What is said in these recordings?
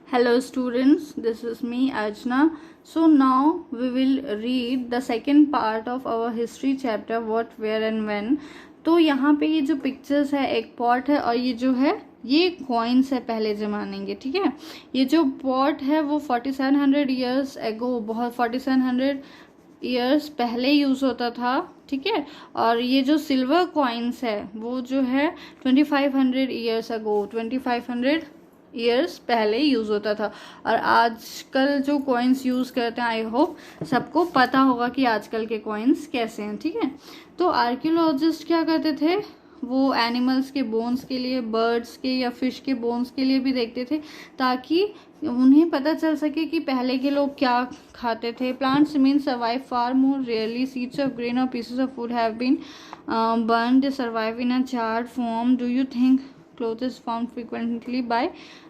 Hello students, this is me Archana. So now we will read the second part of our history chapter what, where and when. तो यहाँ पे ये जो pictures है एक pot है और ये जो है ये कॉइन्स है पहले ज़माने के, ठीक है। ये जो पॉट है वो 4700 ईयर्स एगो, बहुत 4700 ईयर्स पहले यूज़ होता था, ठीक है। और ये जो सिल्वर कॉइन्स है वो जो है 2500 ईयर्स अगो, 2500 ईयर्स पहले यूज़ होता था। और आजकल जो कॉइन्स यूज़ करते हैं, आई होप सबको पता होगा कि आजकल के कॉइन्स कैसे हैं, ठीक है। तो आर्कियोलॉजिस्ट क्या करते थे, वो एनिमल्स के बोन्स के लिए, बर्ड्स के या फिश के बोन्स के लिए भी देखते थे, ताकि उन्हें पता चल सके कि पहले के लोग क्या खाते थे। Plants remain survive far more rarely, seeds of grain और pieces of food have been burn, they survive in a charred form. Do you think cloth is found frequently by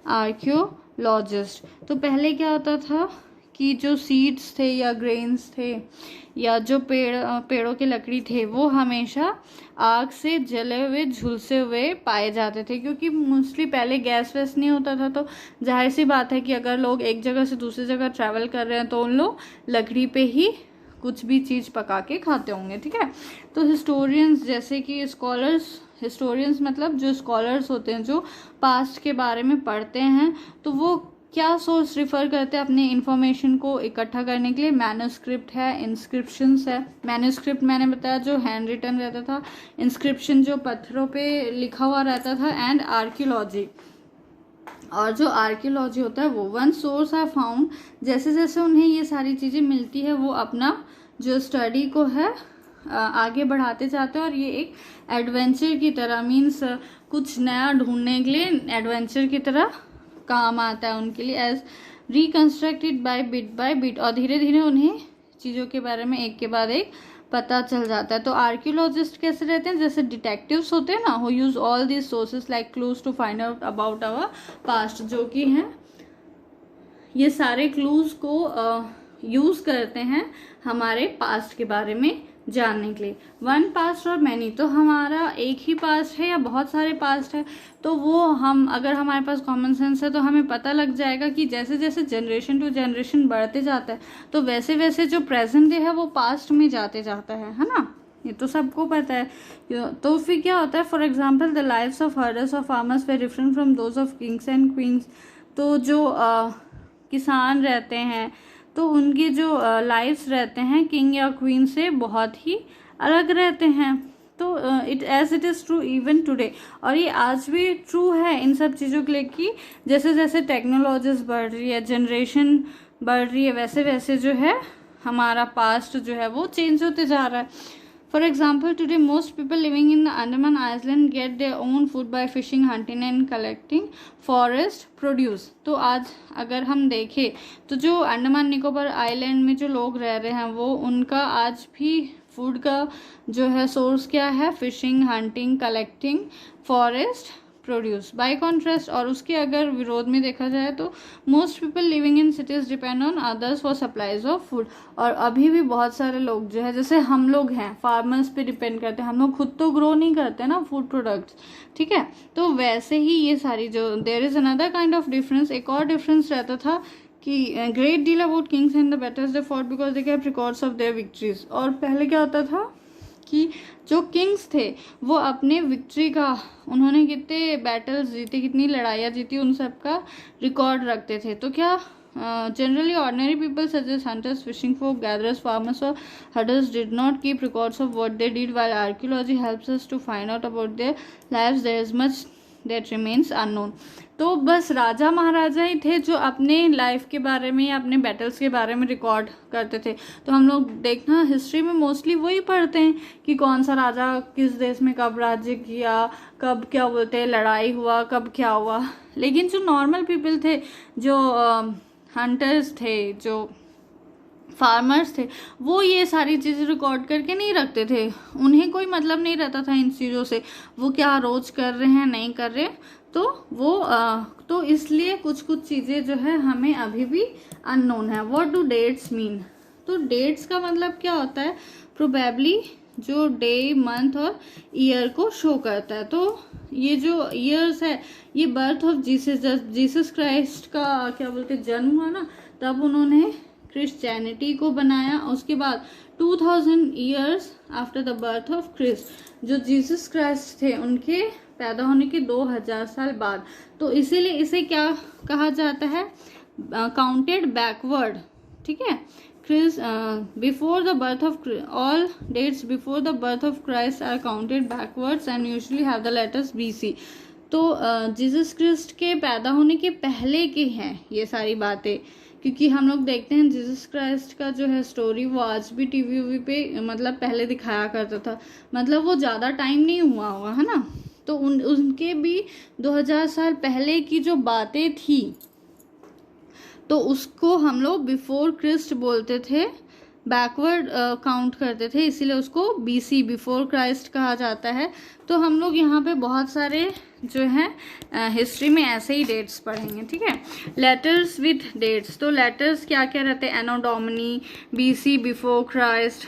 archaeologist. तो पहले क्या होता था कि जो सीड्स थे या ग्रेन्स थे या जो पेड़ों के लकड़ी थे वो हमेशा आग से जले हुए झुलसे हुए पाए जाते थे, क्योंकि मोस्टली पहले गैस वैस नहीं होता था। तो जाहिर सी बात है कि अगर लोग एक जगह से दूसरी जगह ट्रैवल कर रहे हैं तो उन लोग लकड़ी पे ही कुछ भी चीज़ पका के खाते होंगे, ठीक है। तो हिस्टोरियंस जैसे कि हिस्टोरियंस मतलब जो स्कॉलर्स होते हैं जो पास्ट के बारे में पढ़ते हैं, तो वो क्या सोर्स रिफ़र करते हैं अपने इंफॉर्मेशन को इकट्ठा करने के लिए। मैन्युस्क्रिप्ट है, इंस्क्रिप्शंस है। मैन्युस्क्रिप्ट मैंने बताया जो हैंड रिटन रहता था, इंस्क्रिप्शन जो पत्थरों पे लिखा हुआ रहता था, एंड आर्कियोलॉजी। और जो आर्कियोलॉजी होता है वो वन सोर्स है फाउंड, जैसे जैसे उन्हें ये सारी चीज़ें मिलती है वो अपना जो स्टडी को है आगे बढ़ाते जाते हैं। और ये एक एडवेंचर की तरह, मीन्स कुछ नया ढूंढने के लिए एडवेंचर की तरह काम आता है उनके लिए, एज रिकन्स्ट्रक्टेड बाय बिट। और धीरे धीरे उन्हें चीज़ों के बारे में एक के बाद एक पता चल जाता है। तो आर्कियोलॉजिस्ट कैसे रहते हैं, जैसे डिटेक्टिव्स होते हैं ना, who use all these sources like clues to find out about our past, जो कि हैं ये सारे क्लूज को यूज करते हैं हमारे पास्ट के बारे में जानने के लिए। वन पास्ट और मैनी, तो हमारा एक ही पास्ट है या बहुत सारे पास्ट है, तो वो हम अगर हमारे पास कॉमन सेंस है तो हमें पता लग जाएगा कि जैसे जैसे जनरेशन टू जनरेशन बढ़ते जाता है तो वैसे वैसे जो प्रेजेंट डे है वो पास्ट में जाते जाता है ना, ये तो सबको पता है। तो फिर क्या होता है, for example the lives of herders और farmers were different from those of kings and queens. तो जो किसान रहते हैं तो उनके जो लाइफ्स रहते हैं किंग या क्वीन से बहुत ही अलग रहते हैं। तो it is true even today, और ये आज भी ट्रू है इन सब चीज़ों के लिए कि जैसे जैसे टेक्नोलॉजीज बढ़ रही है, जनरेशन बढ़ रही है, वैसे वैसे जो है हमारा पास्ट जो है वो चेंज होते जा रहा है। For example, today most people living in the Andaman Island get their own food by fishing, hunting and collecting forest produce. तो आज अगर हम देखें तो जो अंडमान निकोबार आइलैंड में जो लोग रह रहे हैं वो उनका आज भी फूड का जो है सोर्स क्या है, fishing, hunting, collecting forest produce. Bye contrast, और उसके अगर विरोध में देखा जाए तो most people living in cities depend on others for supplies of food. और अभी भी बहुत सारे लोग जो है, जैसे हम लोग हैं, फार्मर्स पे डिपेंड करते हैं, हम लोग खुद तो ग्रो नहीं करते ना फूड प्रोडक्ट्स, ठीक है। तो वैसे ही ये सारी जो there is another kind of difference, एक और डिफरेंस रहता था कि great deal about kings and the battles they fought because they kept records of their victories. और पहले क्या होता था कि जो किंग्स थे वो अपने विक्ट्री का, उन्होंने कितने बैटल्स जीते, कितनी लड़ाइयाँ जीती, उन सब का रिकॉर्ड रखते थे। तो क्या generally ordinary people such as hunters, fishing folk, gatherers, farmers और herders did not keep records of what they did, while archaeology helps us to find out about their lives. There is much that remains unknown. तो बस राजा महाराजा ही थे जो अपने life के बारे में या अपने बैटल्स के बारे में रिकॉर्ड करते थे। तो हम लोग देखना हिस्ट्री में मोस्टली वही पढ़ते हैं कि कौन सा राजा किस देश में कब राज्य किया, कब क्या बोलते हैं लड़ाई हुआ, कब क्या हुआ। लेकिन जो नॉर्मल पीपल थे, जो हंटर्स थे, जो फार्मर्स थे, वो ये सारी चीज़ें रिकॉर्ड करके नहीं रखते थे। उन्हें कोई मतलब नहीं रहता था इन चीज़ों से, वो क्या रोज कर रहे हैं नहीं कर रहे। तो वो तो इसलिए कुछ कुछ चीज़ें जो है हमें अभी भी अननोन है। व्हाट डू डेट्स मीन, तो डेट्स का मतलब क्या होता है, प्रोबेबली जो डे, मंथ और ईयर को शो करता है। तो ये जो ईयर्स है ये बर्थ ऑफ जीसस, जब जीसस क्राइस्ट का क्या बोलते जन्म हुआ ना, तब उन्होंने क्रिश्चियनिटी को बनाया। उसके बाद 2000 years after the birth of Christ, जो जीसस क्राइस्ट थे उनके पैदा होने के 2000 साल बाद, तो इसीलिए इसे क्या कहा जाता है, काउंटेड बैकवर्ड। ठीक है, Christ before the birth of all dates before the birth of Christ are counted backwards and usually have the letters BC. तो जीसस क्रिस्ट के पैदा होने के पहले के हैं ये सारी बातें, क्योंकि हम लोग देखते हैं जीसस क्राइस्ट का जो है स्टोरी वो आज भी टीवी पे मतलब पहले दिखाया करता था, मतलब वो ज़्यादा टाइम नहीं हुआ होगा, है ना। तो उनके भी 2000 साल पहले की जो बातें थी तो उसको हम लोग बिफोर क्रिस्ट बोलते थे, बैकवर्ड काउंट करते थे, इसीलिए उसको बीसी बिफोर क्राइस्ट कहा जाता है। तो हम लोग यहाँ पे बहुत सारे जो है हिस्ट्री में ऐसे ही डेट्स पढ़ेंगे। ठीक है, लेटर्स विथ डेट्स, तो लेटर्स क्या क्या रहते हैं, एनो डोमिनी, बीसी बिफोर क्राइस्ट,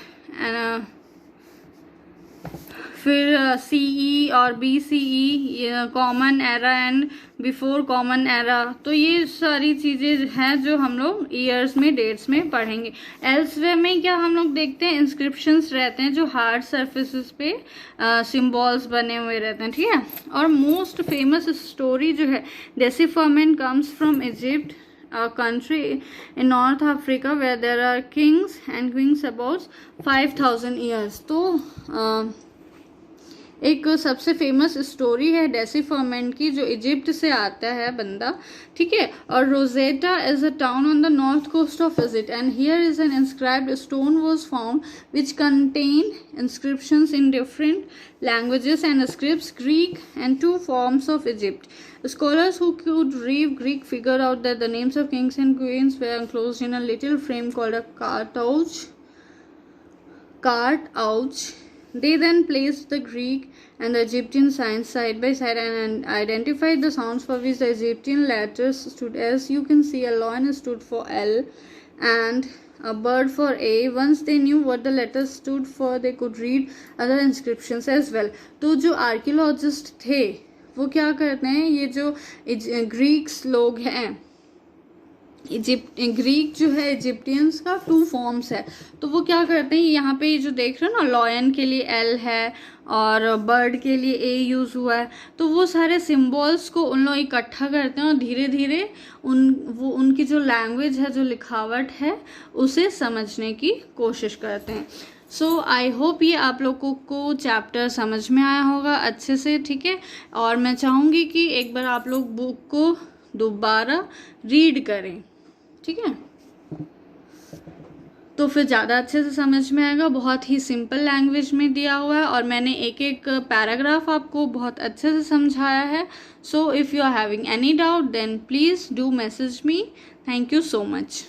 फिर सीई और BCE, common era and before common era. तो ये सारी चीज़ें हैं जो हम लोग ईयर्स में, डेट्स में पढ़ेंगे। एल्सवे में क्या हम लोग देखते हैं, इंस्क्रिप्शंस रहते हैं जो हार्ड सरफेसेस पे सिंबल्स बने हुए रहते हैं। ठीक है, और मोस्ट फेमस स्टोरी जो है decipherment comes from Egypt, a country in North Africa where there are kings and queens about 5000 years। तो एक सबसे फेमस स्टोरी है डेसिफर्मेंट की, जो इजिप्ट से आता है बंदा। ठीक है, और Rosetta is a town on the north coast of Egypt and here is an inscribed stone was found which contain inscriptions in different languages and scripts, Greek and 2 forms of Egypt. Scholars who could read Greek figured out that the names of kings and queens were enclosed in a little frame called a cart-ouch. They then placed the Greek and the Egyptian signs side by side and identified the sounds for which the Egyptian letters stood. As you can see, a lion stood for L and a bird for A. Once they knew what the letters stood for, they could read other inscriptions as well. तो जो archaeologist थे वो क्या करते हैं, ये जो Greeks लोग हैं, ग्रीक जो है इजिप्टियंस का 2 फॉर्म्स है, तो वो क्या करते हैं, यहाँ पे ये जो देख रहे हो ना, लॉयन के लिए एल है और बर्ड के लिए ए यूज़ हुआ है, तो वो सारे सिंबल्स को उन लोग इकट्ठा करते हैं और धीरे धीरे उनकी जो लैंग्वेज है, जो लिखावट है, उसे समझने की कोशिश करते हैं। सो आई होप ये आप लोगों को चैप्टर समझ में आया होगा अच्छे से। ठीक है, और मैं चाहूँगी कि एक बार आप लोग बुक को दोबारा रीड करें। ठीक है, तो फिर ज़्यादा अच्छे से समझ में आएगा। बहुत ही सिंपल लैंग्वेज में दिया हुआ है और मैंने एक एक पैराग्राफ आपको बहुत अच्छे से समझाया है। So if you are having any doubt then please do message me. Thank you so much.